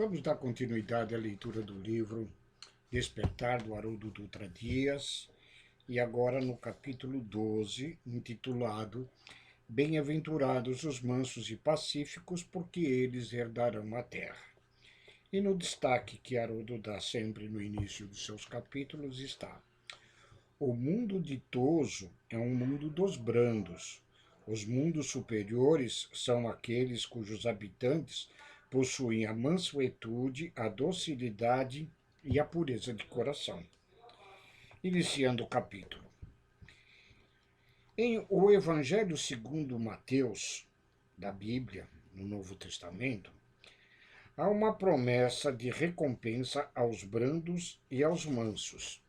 Vamos dar continuidade à leitura do livro Despertar, do Haroldo Dutra Dias, e agora no capítulo 12, intitulado Bem-aventurados os mansos e pacíficos, porque eles herdarão a terra. E no destaque que Haroldo dá sempre no início dos seus capítulos está: o mundo ditoso é um mundo dos brandos. Os mundos superiores são aqueles cujos habitantes possuem a mansuetude, a docilidade e a pureza de coração. Iniciando o capítulo. Em o Evangelho segundo Mateus, da Bíblia, no Novo Testamento, há uma promessa de recompensa aos brandos e aos mansos.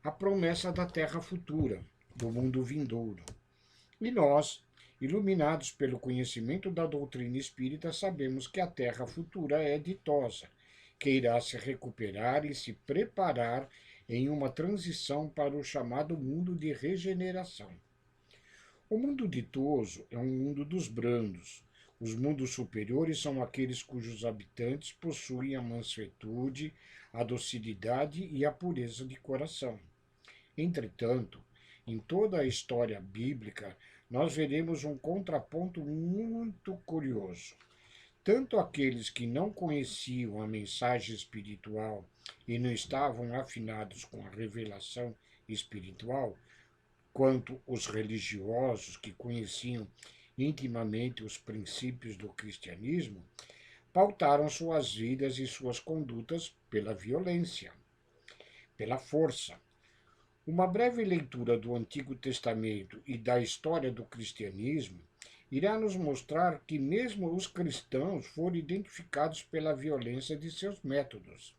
A promessa da terra futura, do mundo vindouro. E nós, iluminados pelo conhecimento da doutrina espírita, sabemos que a terra futura é ditosa, que irá se recuperar e se preparar em uma transição para o chamado mundo de regeneração. O mundo ditoso é um mundo dos brandos. Os mundos superiores são aqueles cujos habitantes possuem a mansuetude, a docilidade e a pureza de coração. Entretanto, em toda a história bíblica, nós veremos um contraponto muito curioso. Tanto aqueles que não conheciam a mensagem espiritual e não estavam afinados com a revelação espiritual, quanto os religiosos que conheciam intimamente os princípios do cristianismo, pautaram suas vidas e suas condutas pela violência, pela força. Uma breve leitura do Antigo Testamento e da história do cristianismo irá nos mostrar que mesmo os cristãos foram identificados pela violência de seus métodos.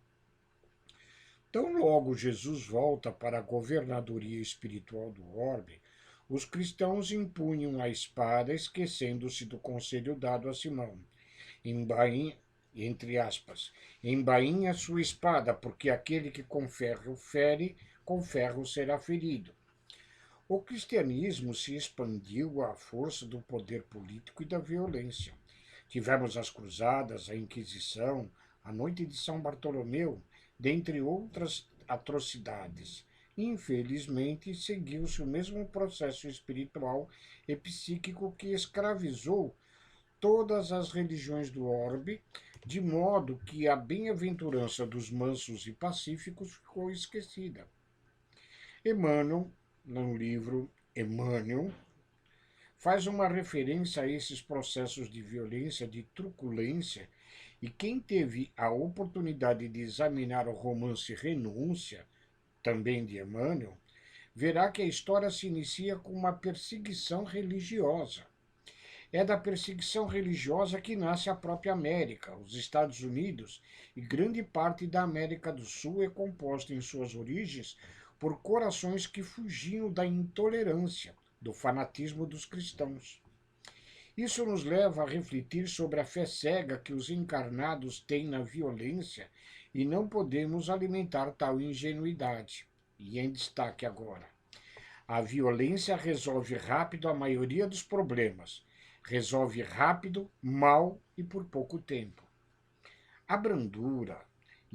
Tão logo Jesus volta para a governadoria espiritual do orbe, os cristãos impunham a espada, esquecendo-se do conselho dado a Simão. Embainhe, entre aspas, embainhe a sua espada, porque aquele que com ferro fere, com ferro será ferido. O cristianismo se expandiu à força do poder político e da violência. Tivemos as cruzadas, a Inquisição, a Noite de São Bartolomeu, dentre outras atrocidades. Infelizmente, seguiu-se o mesmo processo espiritual e psíquico que escravizou todas as religiões do orbe, de modo que a bem-aventurança dos mansos e pacíficos ficou esquecida. Emmanuel, no livro Emmanuel, faz uma referência a esses processos de violência, de truculência, e quem teve a oportunidade de examinar o romance Renúncia, também de Emmanuel, verá que a história se inicia com uma perseguição religiosa. É da perseguição religiosa que nasce a própria América. Os Estados Unidos e grande parte da América do Sul é composta em suas origens por corações que fugiam da intolerância, do fanatismo dos cristãos. Isso nos leva a refletir sobre a fé cega que os encarnados têm na violência e não podemos alimentar tal ingenuidade. E em destaque agora. A violência resolve rápido a maioria dos problemas. Resolve rápido, mal e por pouco tempo. A brandura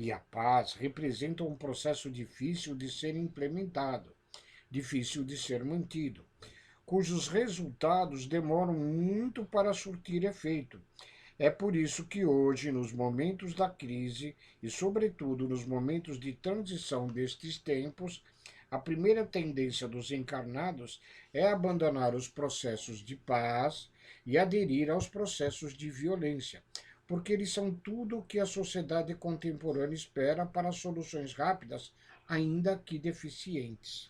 e a paz representam um processo difícil de ser implementado, difícil de ser mantido, cujos resultados demoram muito para surtir efeito. É por isso que hoje, nos momentos da crise e, sobretudo, nos momentos de transição destes tempos, a primeira tendência dos encarnados é abandonar os processos de paz e aderir aos processos de violência, porque eles são tudo o que a sociedade contemporânea espera para soluções rápidas, ainda que deficientes.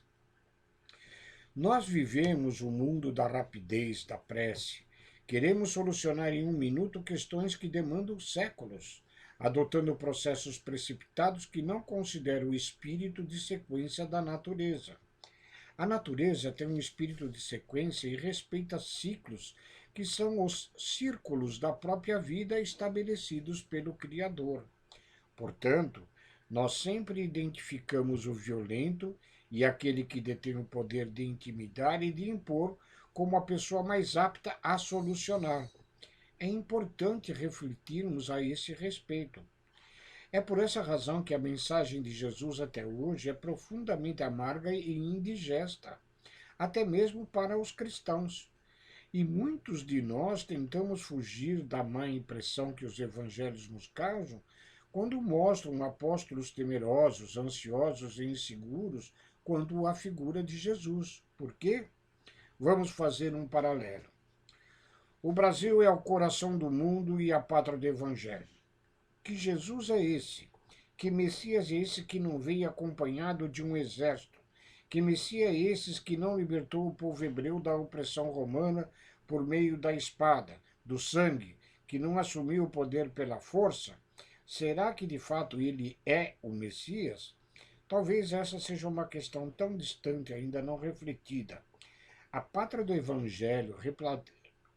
Nós vivemos o mundo da rapidez, da prece. Queremos solucionar em um minuto questões que demandam séculos, adotando processos precipitados que não consideram o espírito de sequência da natureza. A natureza tem um espírito de sequência e respeita ciclos que são os círculos da própria vida estabelecidos pelo Criador. Portanto, nós sempre identificamos o violento e aquele que detém o poder de intimidar e de impor como a pessoa mais apta a solucionar. É importante refletirmos a esse respeito. É por essa razão que a mensagem de Jesus até hoje é profundamente amarga e indigesta, até mesmo para os cristãos. E muitos de nós tentamos fugir da má impressão que os evangelhos nos causam quando mostram apóstolos temerosos, ansiosos e inseguros quanto à figura de Jesus. Por quê? Vamos fazer um paralelo. O Brasil é o coração do mundo e a pátria do evangelho. Que Jesus é esse? Que Messias é esse que não veio acompanhado de um exército? Que Messias é esse que não libertou o povo hebreu da opressão romana por meio da espada, do sangue, que não assumiu o poder pela força? Será que de fato ele é o Messias? Talvez essa seja uma questão tão distante ainda não refletida. A pátria do Evangelho,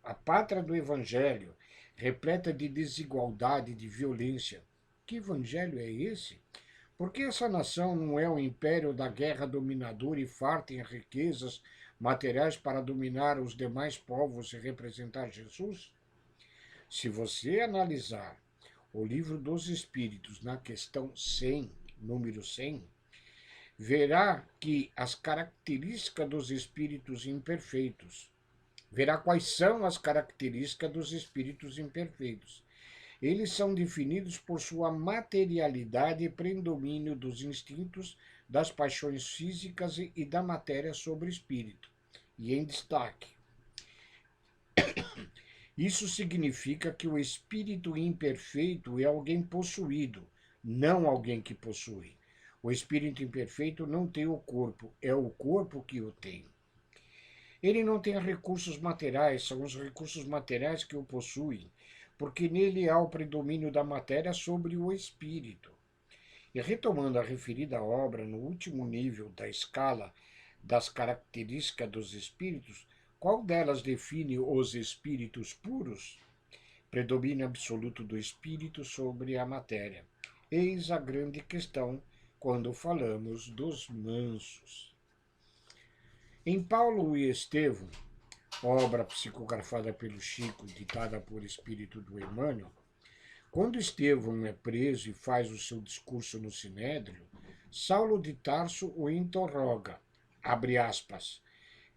a pátria do Evangelho, repleta de desigualdade e de violência. Que Evangelho é esse? Porque essa nação não é o império da guerra dominadora e farta em riquezas materiais para dominar os demais povos e representar Jesus? Se você analisar o livro dos Espíritos na questão 100, número 100, verá que as características dos espíritos imperfeitos, verá quais são as características dos espíritos imperfeitos. Eles são definidos por sua materialidade e predomínio dos instintos, das paixões físicas e da matéria sobre o espírito. E em destaque, isso significa que o espírito imperfeito é alguém possuído, não alguém que possui. O espírito imperfeito não tem o corpo, é o corpo que o tem. Ele não tem recursos materiais, são os recursos materiais que o possuem, porque nele há o predomínio da matéria sobre o espírito. E retomando a referida obra no último nível da escala das características dos espíritos, qual delas define os espíritos puros? Predomínio absoluto do espírito sobre a matéria. Eis a grande questão quando falamos dos mansos. Em Paulo e Estevão, obra psicografada pelo Chico, ditada por espírito do Emmanuel, quando Estevão é preso e faz o seu discurso no Sinédrio, Saulo de Tarso o interroga, abre aspas,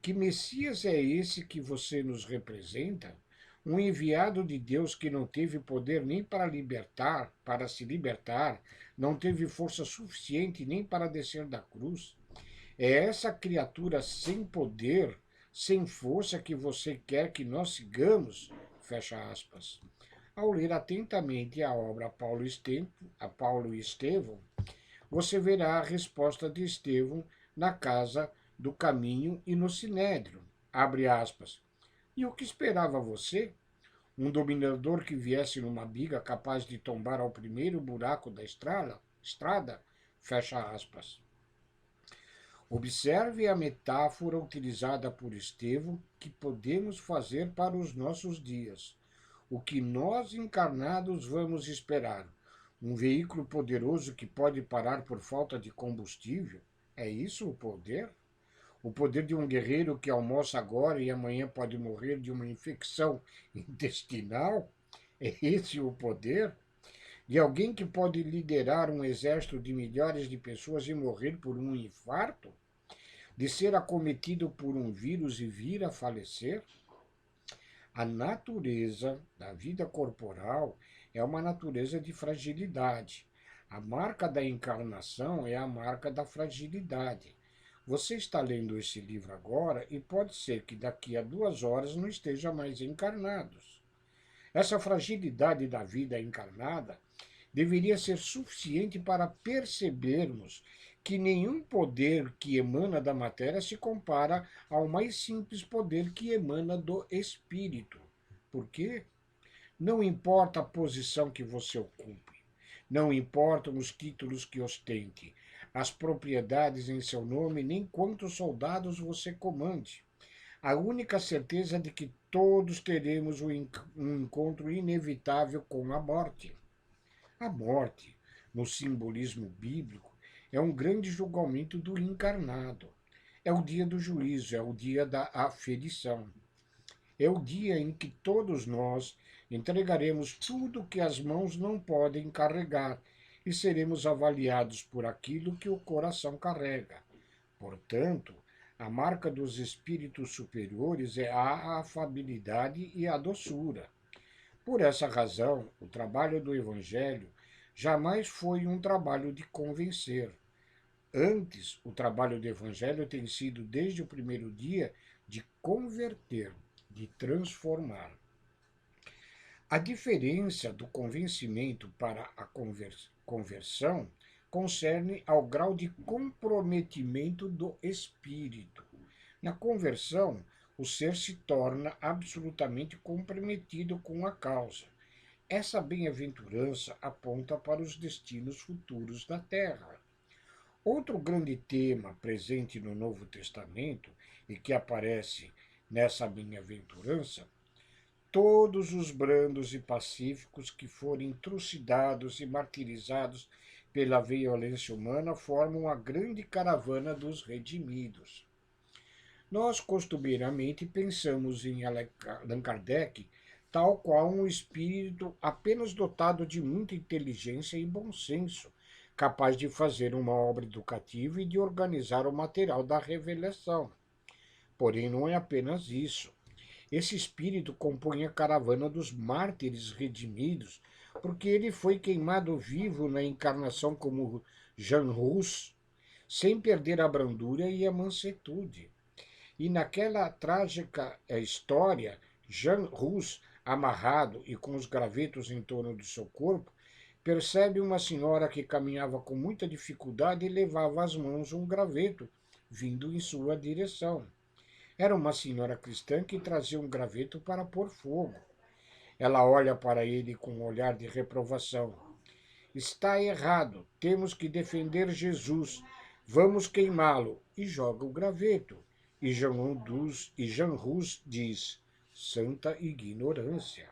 que Messias é esse que você nos representa? Um enviado de Deus que não teve poder nem para se libertar, não teve força suficiente nem para descer da cruz. É essa criatura sem poder, sem força que você quer que nós sigamos? Fecha aspas. Ao ler atentamente a obra a Paulo e Estevão, você verá a resposta de Estevão na casa do caminho e no sinédrio. Abre aspas. E o que esperava você? Um dominador que viesse numa biga capaz de tombar ao primeiro buraco da estrada? Fecha aspas. Observe a metáfora utilizada por Estevão que podemos fazer para os nossos dias. O que nós encarnados vamos esperar? Um veículo poderoso que pode parar por falta de combustível? É isso o poder? O poder de um guerreiro que almoça agora e amanhã pode morrer de uma infecção intestinal? É esse o poder? De alguém que pode liderar um exército de milhares de pessoas e morrer por um infarto? De ser acometido por um vírus e vir a falecer? A natureza da vida corporal é uma natureza de fragilidade. A marca da encarnação é a marca da fragilidade. Você está lendo esse livro agora e pode ser que daqui a 2 horas não esteja mais encarnado. Essa fragilidade da vida encarnada deveria ser suficiente para percebermos que nenhum poder que emana da matéria se compara ao mais simples poder que emana do espírito. Por quê? Não importa a posição que você ocupe, não importam os títulos que ostente, as propriedades em seu nome, nem quantos soldados você comande. A única certeza de que todos teremos um encontro inevitável com a morte. A morte, no simbolismo bíblico, é um grande julgamento do encarnado. É o dia do juízo, é o dia da aferição. É o dia em que todos nós entregaremos tudo que as mãos não podem carregar. e seremos avaliados por aquilo que o coração carrega. Portanto, a marca dos espíritos superiores é a afabilidade e a doçura. Por essa razão, o trabalho do Evangelho jamais foi um trabalho de convencer. Antes, o trabalho do Evangelho tem sido, desde o primeiro dia, de converter, de transformar. A diferença do convencimento para a conversão concerne ao grau de comprometimento do espírito. Na conversão, o ser se torna absolutamente comprometido com a causa. Essa bem-aventurança aponta para os destinos futuros da Terra. Outro grande tema presente no Novo Testamento e que aparece nessa bem-aventurança: todos os brandos e pacíficos que forem trucidados e martirizados pela violência humana formam a grande caravana dos redimidos. Nós costumeiramente pensamos em Allan Kardec tal qual um espírito apenas dotado de muita inteligência e bom senso, capaz de fazer uma obra educativa e de organizar o material da revelação. Porém, não é apenas isso. Esse espírito compõe a caravana dos mártires redimidos, porque ele foi queimado vivo na encarnação como Jean Rus, sem perder a brandura e a mansuetude. E naquela trágica história, Jean Rus, amarrado e com os gravetos em torno do seu corpo, percebe uma senhora que caminhava com muita dificuldade e levava às mãos um graveto, vindo em sua direção. Era uma senhora cristã que trazia um graveto para pôr fogo. Ela olha para ele com um olhar de reprovação. Está errado, temos que defender Jesus. Vamos queimá-lo. E joga o graveto. E Jean Rus diz: santa ignorância.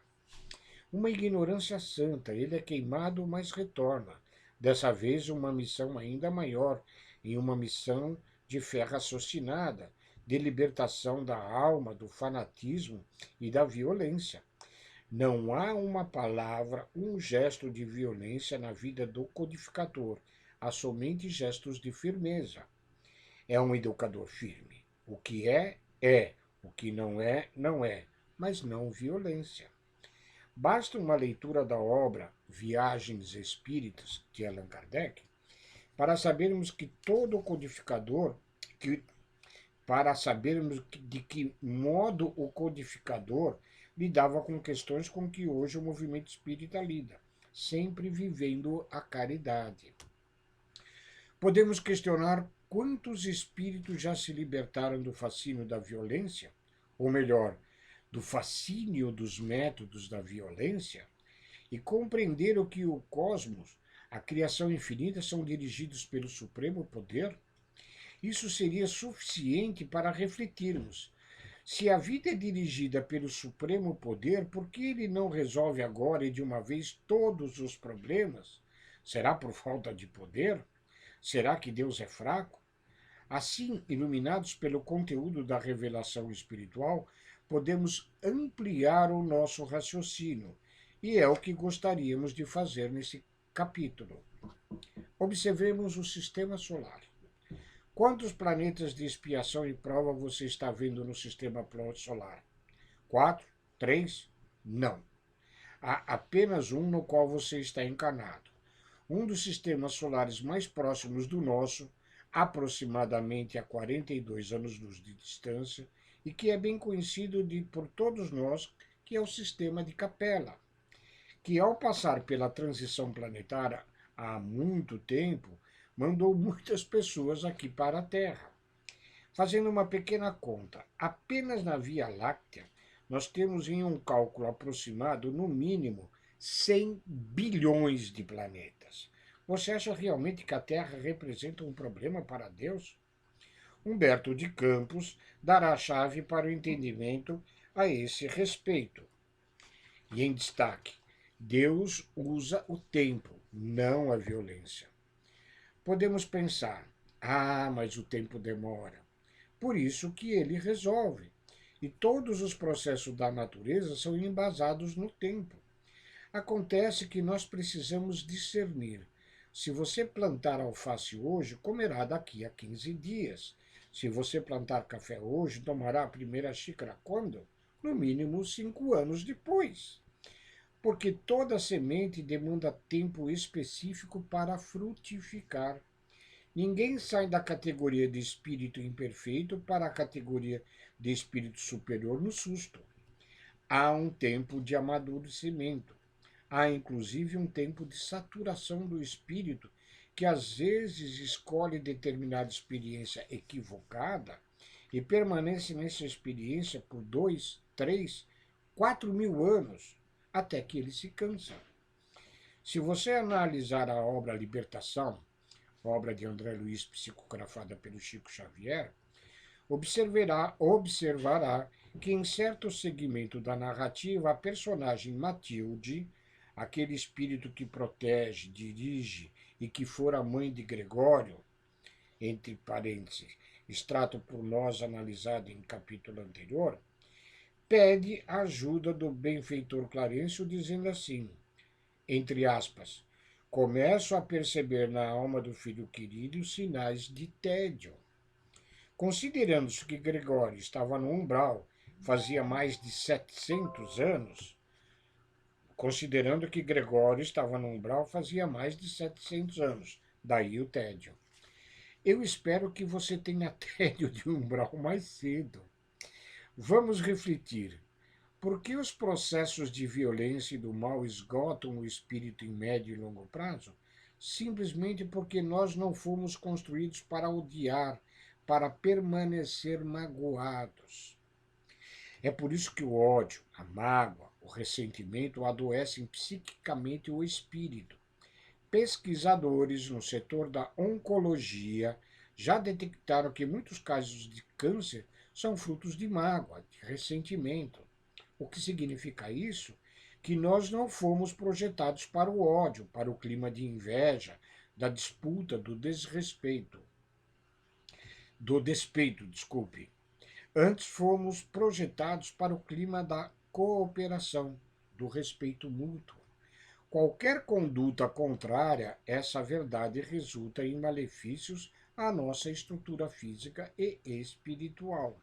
Uma ignorância santa. Ele é queimado, mas retorna. Dessa vez, uma missão ainda maior, e uma missão de fé raciocinada, de libertação da alma, do fanatismo e da violência. Não há uma palavra, um gesto de violência na vida do codificador. Há somente gestos de firmeza. É um educador firme. O que é, é. O que não é, não é. Mas não violência. Basta uma leitura da obra Viagens Espíritas, de Allan Kardec, para sabermos que todo codificador, para sabermos de que modo o codificador lidava com questões com que hoje o movimento espírita lida, sempre vivendo a caridade. Podemos questionar quantos espíritos já se libertaram do fascínio da violência, ou melhor, do fascínio dos métodos da violência, e compreenderam que o cosmos, a criação infinita, são dirigidos pelo Supremo Poder. Isso seria suficiente para refletirmos. Se a vida é dirigida pelo Supremo Poder, por que ele não resolve agora e de uma vez todos os problemas? Será por falta de poder? Será que Deus é fraco? Assim, iluminados pelo conteúdo da revelação espiritual, podemos ampliar o nosso raciocínio, e é o que gostaríamos de fazer nesse capítulo. Observemos o sistema solar. Quantos planetas de expiação e prova você está vendo no sistema solar? 4? 3? Não. Há apenas um no qual você está encarnado. Um dos sistemas solares mais próximos do nosso, aproximadamente a 42 anos-luz de distância, e que é bem conhecido por todos nós, que é o sistema de Capela, que ao passar pela transição planetária há muito tempo, mandou muitas pessoas aqui para a Terra. Fazendo uma pequena conta, apenas na Via Láctea, nós temos em um cálculo aproximado, no mínimo, 100 bilhões de planetas. Você acha realmente que a Terra representa um problema para Deus? Humberto de Campos dará a chave para o entendimento a esse respeito. E em destaque, Deus usa o tempo, não a violência. Podemos pensar, mas o tempo demora. Por isso que ele resolve. E todos os processos da natureza são embasados no tempo. Acontece que nós precisamos discernir. Se você plantar alface hoje, comerá daqui a 15 dias. Se você plantar café hoje, tomará a primeira xícara quando? No mínimo 5 anos depois. Porque toda semente demanda tempo específico para frutificar. Ninguém sai da categoria de espírito imperfeito para a categoria de espírito superior no susto. Há um tempo de amadurecimento. Há inclusive um tempo de saturação do espírito, que às vezes escolhe determinada experiência equivocada e permanece nessa experiência por 2, 3, 4 mil anos, até que ele se cansa. Se você analisar a obra Libertação, obra de André Luiz, psicografada pelo Chico Xavier, observará que em certo segmento da narrativa a personagem Matilde, aquele espírito que protege, dirige e que fora mãe de Gregório, entre parênteses, extrato por nós analisado em capítulo anterior, pede a ajuda do benfeitor Clarencio dizendo assim, entre aspas, começo a perceber na alma do filho querido sinais de tédio. Considerando-se que Gregório estava no umbral fazia mais de 700 anos, considerando que Gregório estava no umbral fazia mais de 700 anos, daí o tédio. Eu espero que você tenha tédio de umbral mais cedo. Vamos refletir. Por que os processos de violência e do mal esgotam o espírito em médio e longo prazo? Simplesmente porque nós não fomos construídos para odiar, para permanecer magoados. É por isso que o ódio, a mágoa, o ressentimento adoecem psiquicamente o espírito. Pesquisadores no setor da oncologia já detectaram que muitos casos de câncer são frutos de mágoa, de ressentimento. O que significa isso? Que nós não fomos projetados para o ódio, para o clima de inveja, da disputa, do desrespeito. Do despeito, desculpe. Antes fomos projetados para o clima da cooperação, do respeito mútuo. Qualquer conduta contrária a essa verdade resulta em malefícios à nossa estrutura física e espiritual.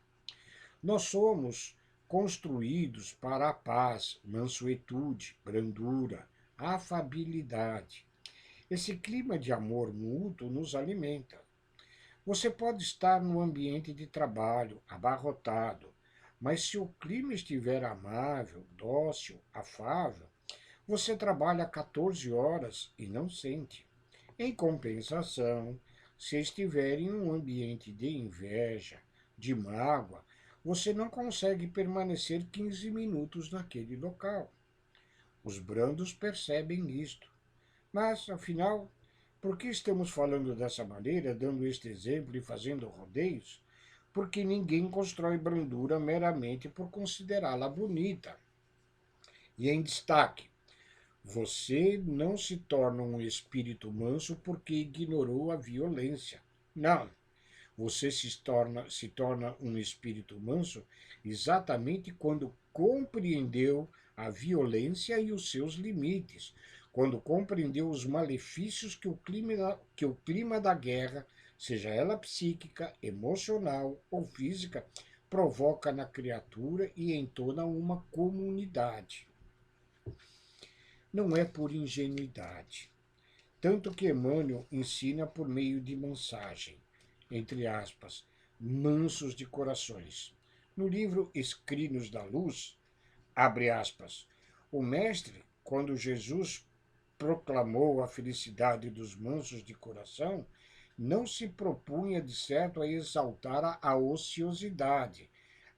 Nós somos construídos para a paz, mansuetude, brandura, afabilidade. Esse clima de amor mútuo nos alimenta. Você pode estar no ambiente de trabalho, abarrotado, mas se o clima estiver amável, dócil, afável, você trabalha 14 horas e não sente. Em compensação, se estiver em um ambiente de inveja, de mágoa, você não consegue permanecer 15 minutos naquele local. Os brandos percebem isto. Mas, afinal, por que estamos falando dessa maneira, dando este exemplo e fazendo rodeios? Porque ninguém constrói brandura meramente por considerá-la bonita. E em destaque, você não se torna um espírito manso porque ignorou a violência. Não. Você se torna um espírito manso exatamente quando compreendeu a violência e os seus limites, quando compreendeu os malefícios que o clima da guerra, seja ela psíquica, emocional ou física, provoca na criatura e em toda uma comunidade. Não é por ingenuidade. Tanto que Emmanuel ensina por meio de mensagem, entre aspas, mansos de corações. No livro Escrinos da Luz, abre aspas, o mestre, quando Jesus proclamou a felicidade dos mansos de coração, não se propunha de certo a exaltar a ociosidade,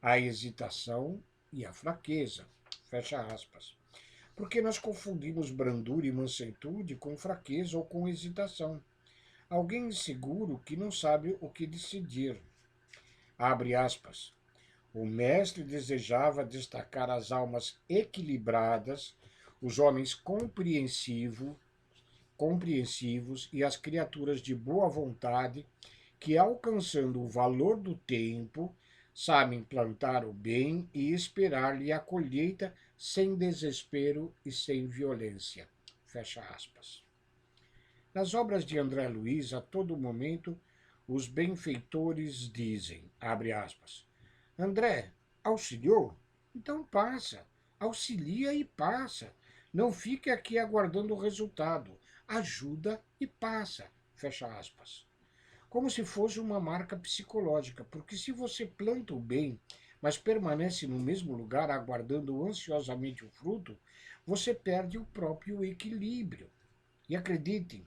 a hesitação e a fraqueza. Fecha aspas. Porque nós confundimos brandura e mansuetude com fraqueza ou com hesitação. Alguém inseguro que não sabe o que decidir. Abre aspas. O mestre desejava destacar as almas equilibradas, os homens compreensivos e as criaturas de boa vontade que, alcançando o valor do tempo, sabem plantar o bem e esperar-lhe a colheita sem desespero e sem violência. Fecha aspas. Nas obras de André Luiz, a todo momento, os benfeitores dizem, abre aspas, André, auxiliou? Então passa. Auxilia e passa. Não fique aqui aguardando o resultado. Ajuda e passa. Fecha aspas. Como se fosse uma marca psicológica, porque se você planta o bem, mas permanece no mesmo lugar aguardando ansiosamente o fruto, você perde o próprio equilíbrio. E acreditem,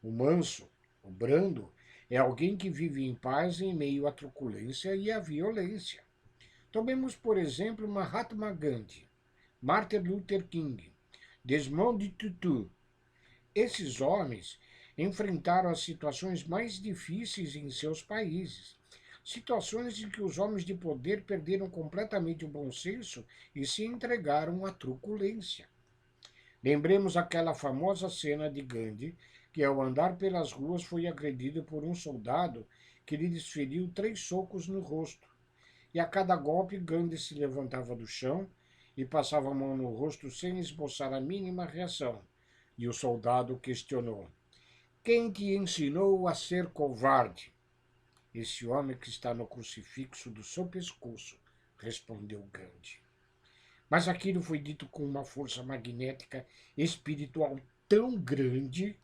o manso, o brando, é alguém que vive em paz em meio à truculência e à violência. Tomemos, por exemplo, Mahatma Gandhi, Martin Luther King, Desmond Tutu. Esses homens enfrentaram as situações mais difíceis em seus países, situações em que os homens de poder perderam completamente o bom senso e se entregaram à truculência. Lembremos aquela famosa cena de Gandhi, que ao andar pelas ruas foi agredido por um soldado que lhe desferiu 3 socos no rosto. E a cada golpe, Gandhi se levantava do chão e passava a mão no rosto sem esboçar a mínima reação. E o soldado questionou: Quem te ensinou a ser covarde? Esse homem que está no crucifixo do seu pescoço, respondeu Gandhi. Mas aquilo foi dito com uma força magnética espiritual tão grande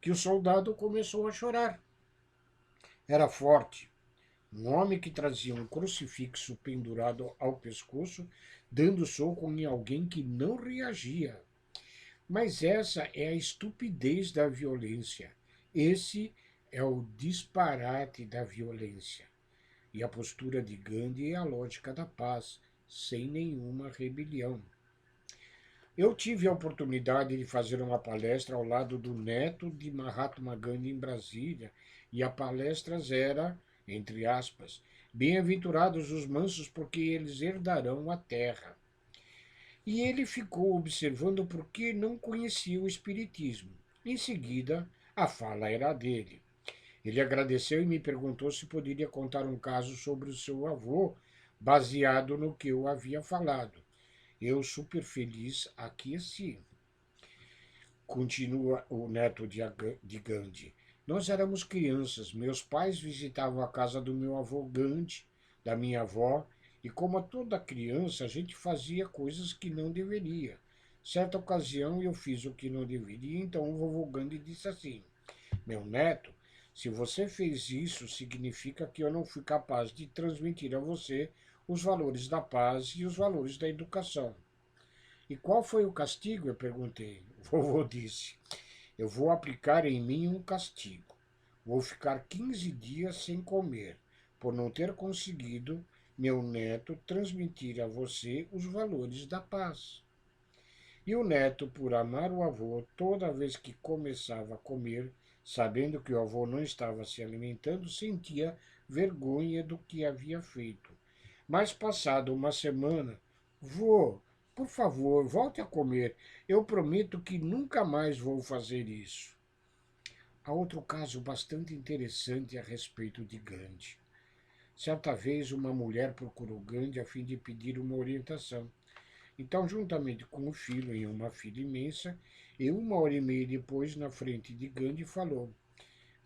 que o soldado começou a chorar. Era forte, um homem que trazia um crucifixo pendurado ao pescoço, dando soco em alguém que não reagia. Mas essa é a estupidez da violência. Esse é o disparate da violência. E a postura de Gandhi é a lógica da paz, sem nenhuma rebelião. Eu tive a oportunidade de fazer uma palestra ao lado do neto de Mahatma Gandhi em Brasília, e a palestra era, entre aspas, bem-aventurados os mansos, porque eles herdarão a terra. E ele ficou observando porque não conhecia o Espiritismo. Em seguida, a fala era dele. Ele agradeceu e me perguntou se poderia contar um caso sobre o seu avô, baseado no que eu havia falado. Eu, super feliz, aqueci. Continua o neto de Gandhi. Nós éramos crianças, meus pais visitavam a casa do meu avô Gandhi, da minha avó, e como a toda criança, a gente fazia coisas que não deveria. Certa ocasião eu fiz o que não deveria, então o vovô Gandhi disse assim: Meu neto, se você fez isso, significa que eu não fui capaz de transmitir a você os valores da paz e os valores da educação. E qual foi o castigo? Eu perguntei. O vovô disse: Eu vou aplicar em mim um castigo. Vou ficar 15 dias sem comer, por não ter conseguido, meu neto, transmitir a você os valores da paz. E o neto, por amar o avô, toda vez que começava a comer, sabendo que o avô não estava se alimentando, sentia vergonha do que havia feito. Mas passada uma semana, vô, por favor, volte a comer. Eu prometo que nunca mais vou fazer isso. Há outro caso bastante interessante a respeito de Gandhi. Certa vez, uma mulher procurou Gandhi a fim de pedir uma orientação. Então, juntamente com o filho em uma fila imensa, e 1 hora e meia depois, na frente de Gandhi, falou: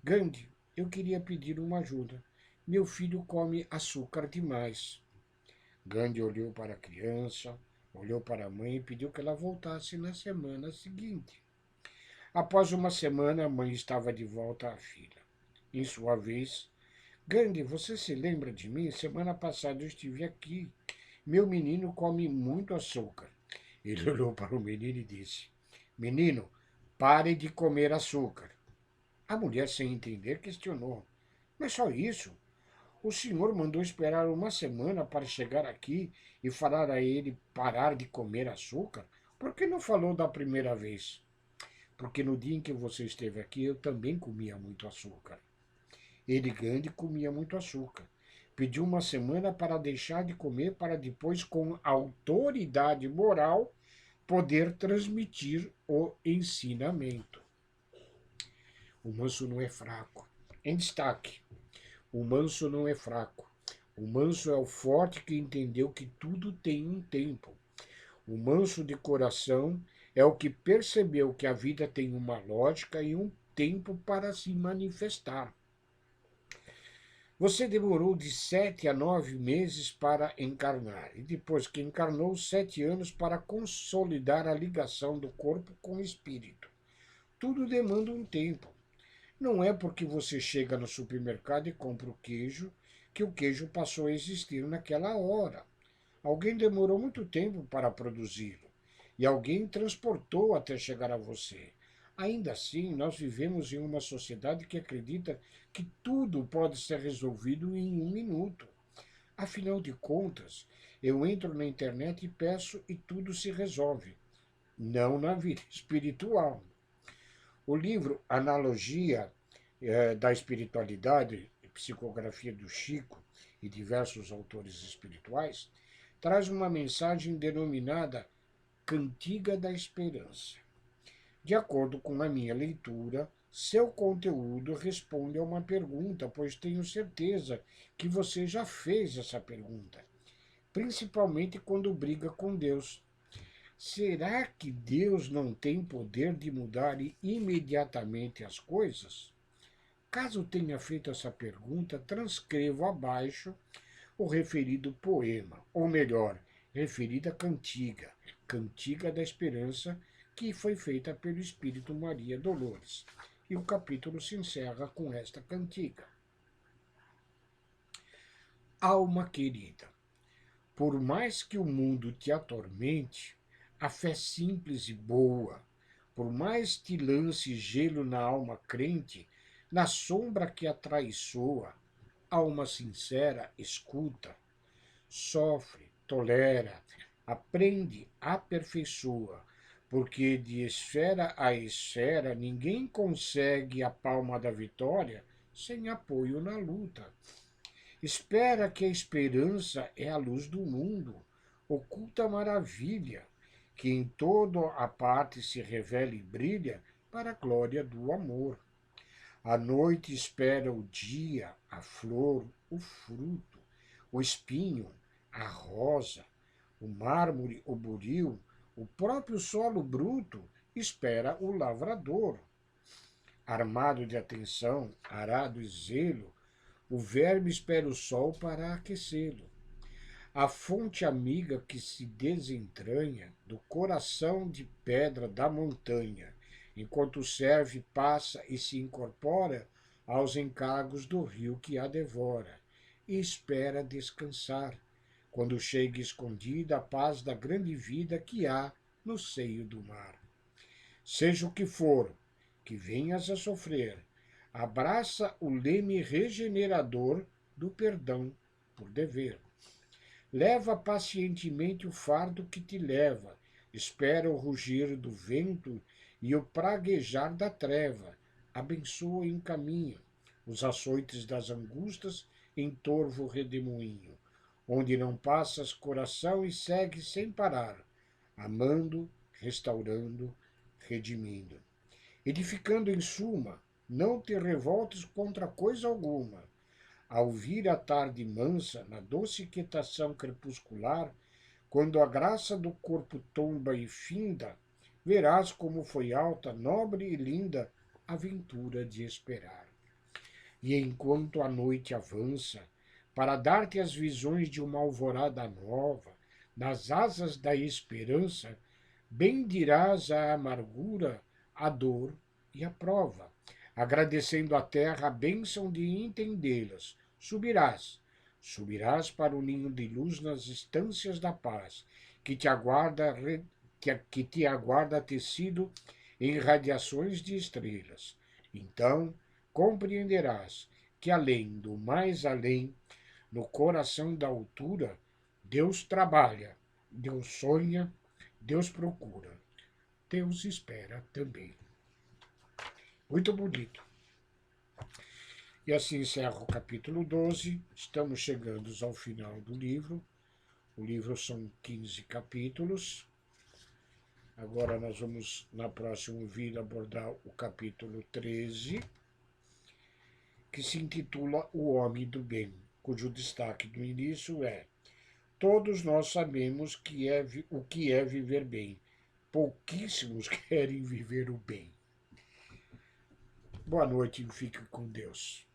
Gandhi, eu queria pedir uma ajuda. Meu filho come açúcar demais. Gandhi olhou para a criança, olhou para a mãe e pediu que ela voltasse na semana seguinte. Após uma semana, a mãe estava de volta à fila. Em sua vez, Gandhi, você se lembra de mim? Semana passada eu estive aqui. Meu menino come muito açúcar. Ele olhou para o menino e disse: Menino, pare de comer açúcar. A mulher, sem entender, questionou: Mas só isso? O senhor mandou esperar uma semana para chegar aqui e falar a ele parar de comer açúcar? Por que não falou da primeira vez? Porque no dia em que você esteve aqui eu também comia muito açúcar. Ele, Gandhi, comia muito açúcar. Pediu uma semana para deixar de comer, para depois, com autoridade moral, poder transmitir o ensinamento. O manso não é fraco. Em destaque, o manso não é fraco. O manso é o forte que entendeu que tudo tem um tempo. O manso de coração é o que percebeu que a vida tem uma lógica e um tempo para se manifestar. Você demorou de 7 a 9 meses para encarnar, e depois que encarnou, 7 anos para consolidar a ligação do corpo com o espírito. Tudo demanda um tempo. Não é porque você chega no supermercado e compra o queijo que o queijo passou a existir naquela hora. Alguém demorou muito tempo para produzi-lo e alguém transportou até chegar a você. Ainda assim, nós vivemos em uma sociedade que acredita que tudo pode ser resolvido em um minuto. Afinal de contas, eu entro na internet e peço e tudo se resolve. Não na vida espiritual. O livro Analogia da Espiritualidade, Psicografia do Chico e diversos autores espirituais, traz uma mensagem denominada Cantiga da Esperança. De acordo com a minha leitura, seu conteúdo responde a uma pergunta, pois tenho certeza que você já fez essa pergunta, principalmente quando briga com Deus. Será que Deus não tem poder de mudar imediatamente as coisas? Caso tenha feito essa pergunta, transcrevo abaixo o referido poema, ou melhor, referida cantiga, Cantiga da Esperança, que foi feita pelo Espírito Maria Dolores. E o capítulo se encerra com esta cantiga. Alma querida, por mais que o mundo te atormente, a fé simples e boa, por mais te lance gelo na alma crente, na sombra que a traiçoa, alma sincera, escuta, sofre, tolera, aprende, aperfeiçoa, porque de esfera a esfera ninguém consegue a palma da vitória sem apoio na luta. Espera que a esperança é a luz do mundo, oculta maravilha, que em toda a parte se revela e brilha para a glória do amor. A noite espera o dia, a flor, o fruto, o espinho, a rosa, o mármore, o buril, o próprio solo bruto espera o lavrador. Armado de atenção, arado e zelo, o verme espera o sol para aquecê-lo. A fonte amiga que se desentranha do coração de pedra da montanha, enquanto serve, passa e se incorpora aos encargos do rio que a devora, e espera descansar, quando chega escondida a paz da grande vida que há no seio do mar. Seja o que for, que venhas a sofrer, abraça o leme regenerador do perdão por dever. Leva pacientemente o fardo que te leva, espera o rugir do vento e o praguejar da treva, abençoa e encaminha os açoites das angústias em torvo redemoinho, onde não passas coração e segues sem parar, amando, restaurando, redimindo. Edificando em suma, não te revoltes contra coisa alguma. Ao vir a tarde mansa, na doce quietação crepuscular, quando a graça do corpo tomba e finda, verás como foi alta, nobre e linda a ventura de esperar. E enquanto a noite avança, para dar-te as visões de uma alvorada nova, nas asas da esperança, bendirás a amargura, a dor e a prova, agradecendo à terra a bênção de entendê-las. Subirás para o ninho de luz nas estâncias da paz, que te aguarda tecido em radiações de estrelas. Então compreenderás que além do mais além, no coração da altura, Deus trabalha, Deus sonha, Deus procura, Deus espera também. Muito bonito. E assim encerra o capítulo 12. Estamos chegando ao final do livro. O livro são 15 capítulos. Agora nós vamos, na próxima vir, abordar o capítulo 13, que se intitula O Homem do Bem, cujo destaque do início é: todos nós sabemos o que é viver bem. Pouquíssimos querem viver o bem. Boa noite e fique com Deus.